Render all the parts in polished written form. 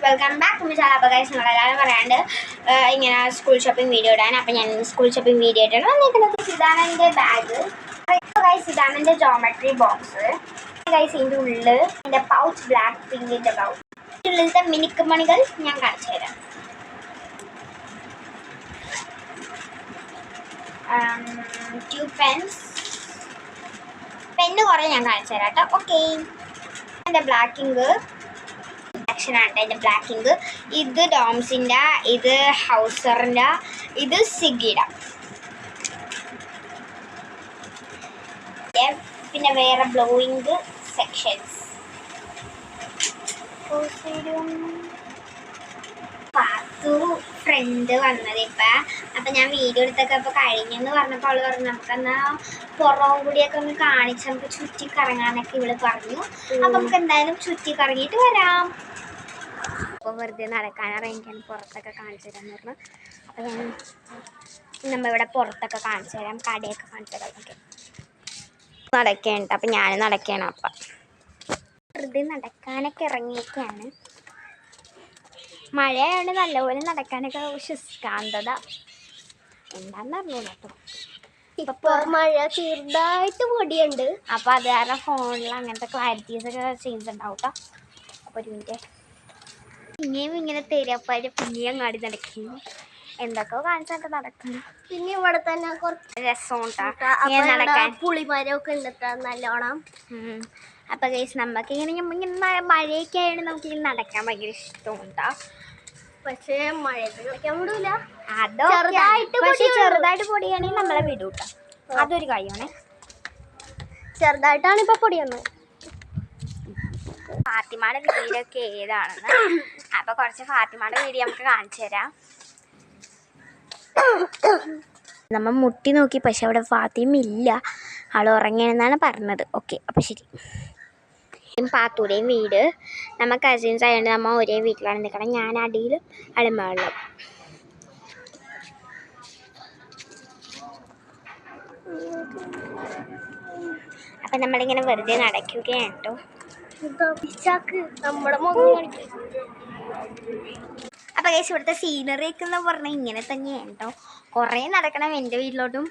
Welcome back to my channel. അപ്പോൾ guys നിങ്ങളെല്ലാവരും പറയാണ്ട് ഇങ്ങനെ സ്കൂൾ ഷോപ്പിംഗ് വീഡിയോ ഇടാൻ. അപ്പോൾ ഞാൻ സ്കൂൾ ഷോപ്പിംഗ് വീഡിയോ ആയിട്ടാണ് വന്നിരിക്കുന്നത്. ഇതാണ് എൻ്റെ ബാഗ്. ഗൈസ് ഇതാണ് എൻ്റെ ജോമെട്രി ബോക്സ്. ഗൈസ് ഇതിൻ്റെ ഉള്ളിൽ എൻ്റെ പൗച്ച് ബ്ലാക്ക് പിങ്കിൻ്റെ പൗച്ച്. ഉള്ളിലത്തെ മിനുക്കുമണികൾ ഞാൻ കാണിച്ചു തരാം. ട്യൂബ് പെന്ന് കുറേ ഞാൻ കാണിച്ചു തരാം കേട്ടോ. ഓക്കെ, എൻ്റെ ബ്ലാക്ക് ഇങ്ക് ആണ്. എൻ്റെ ബ്ലാക്ക് ഇങ്ക് ഇത് ഡോംസിൻ്റെ, ഇത് ഹൗസറിൻ്റെ, ഇത് സ്വിഗ്ഗിയുടെ. പിന്നെ വേറെ ബ്ലോയിങ് സെക്ഷൻസ്. പാത്തു ഫ്രണ്ട് വന്നത് ഇപ്പം. അപ്പം ഞാൻ വീഡിയോ എടുത്തൊക്കെ ഇപ്പോൾ കഴിഞ്ഞെന്ന് പറഞ്ഞപ്പോൾ അവൾ പറഞ്ഞു നമുക്കെന്നാൽ പുറവും കൂടിയൊക്കെ ഒന്ന് കാണിച്ച് നമുക്ക് ചുറ്റിക്കറങ്ങാനൊക്കെ ഇവള് പറഞ്ഞു. അപ്പം നമുക്ക് എന്തായാലും ചുറ്റിക്കറങ്ങിയിട്ട് വരാം. അപ്പോൾ വെറുതെ നടക്കാനിറങ്ങിക്കാൻ പുറത്തൊക്കെ കാണിച്ചു തരാമെന്ന് പറഞ്ഞു. അപ്പോൾ നമ്മളിവിടെ പുറത്തൊക്കെ കാണിച്ചു തരാം, കടയൊക്കെ കാണിച്ചു തരാം. ഓക്കെ, നടക്കേണ്ട. അപ്പം ഞാൻ നടക്കണം. അപ്പം വെറുതെ നടക്കാനൊക്കെ ഇറങ്ങിയൊക്കെയാണ്. മഴയായതുകൊണ്ട് നല്ലപോലെ നടക്കാനൊക്കെ ശുഷ്കാന്തത എന്താണെന്ന് അറിഞ്ഞൂടാ കേട്ടോ. ഇപ്പം മഴ ചെറുതായിട്ട് പൊടിയുണ്ട്. അപ്പോൾ അത് കാരണം ഫോണിൽ അങ്ങനത്തെ ക്ലാരിറ്റീസൊക്കെ ചേഞ്ച് ഉണ്ടാവും കേട്ടോ. അപ്പോൾ ഒരു മിനിറ്റ്. പിന്നെയും ഇങ്ങനെ തേരാപ്പാര് പിന്നെയും അങ്ങാടി നടക്കുന്നു. എന്തൊക്കെയോ കാണിച്ചിട്ട് നടക്കണം. പിന്നെ ഇവിടെ തന്നെ കുറച്ച് രസമുണ്ടാ പുളിമരമൊക്കെ ഉണ്ട് നല്ലോണം. അപ്പൊ ഗൈസ് നമുക്ക് ഇങ്ങനെ മഴയൊക്കെ ആയതുകൊണ്ട് നമുക്കിങ്ങനെ നടക്കാൻ ഭയങ്കര ഇഷ്ടമുണ്ടാ. പക്ഷേ മഴയത്ത് കളിക്കാൻ വിടൂല. പക്ഷെ ചെറുതായിട്ട് പൊടിയാണെങ്കിൽ നമ്മളെ വിടൂട്ട. അതൊരു കാര്യമാണ്. ചെറുതായിട്ടാണ് ഇപ്പൊ പൊടിയൊന്ന്. ഫാത്തിമയുടെ വീടൊക്കെ ഏതാണെന്ന് അപ്പൊ കുറച്ച് ഫാത്തിമയുടെ വീഡിയോ നമുക്ക് കാണിച്ചു തരാം. നമ്മൾ മുട്ടി നോക്കി, പക്ഷെ അവിടെ ഫാത്തിമ ഇല്ല, ആൾ ഉറങ്ങിയെന്നാണ് പറഞ്ഞത്. ഓക്കെ, അപ്പം ശരി. പാത്തൂടെയും വീട് നമ്മൾ കസിൻസ് ആയതുകൊണ്ട് നമ്മൾ ഒരേ വീട്ടിലാണ് നിൽക്കണം. ഞാൻ അടിയിലും അളിമകളിലും. അപ്പം നമ്മളിങ്ങനെ വെറുതെ നടക്കുകയാണ് കേട്ടോ. അപ്പം ഗൈസ് ഇവിടുത്തെ സീനറി ഒക്കെ എന്ന് പറഞ്ഞാൽ ഇങ്ങനെ തന്നെയാണ് കേട്ടോ. കുറേ നടക്കണം എൻ്റെ വീട്ടിലോട്ടും.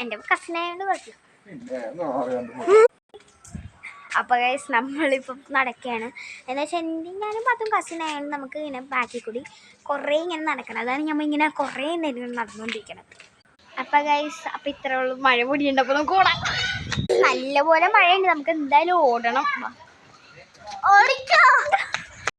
എൻ്റെ കസിനായതുകൊണ്ട് കുഴപ്പമില്ല. അപ്പോൾ ഗൈസ് നമ്മളിപ്പം നടക്കുകയാണ്. എന്ന് വെച്ചാൽ ഞാനും അതും കസിനായതുകൊണ്ട് നമുക്ക് ഇങ്ങനെ ബാക്കിൽ കൂടി കുറേ ഇങ്ങനെ നടക്കണം. അതാണ് നമ്മൾ ഇങ്ങനെ കുറേ നേരം നടന്നുകൊണ്ടിരിക്കണത്. അപ്പം ഗൈസ് അപ്പം ഇത്രേ ഉള്ളൂ. മഴ പൊടിയുണ്ട്. അപ്പോൾ നമുക്ക് ഓടാം. നല്ലപോലെ മഴയുണ്ട്, നമുക്ക് എന്തായാലും ഓടണം.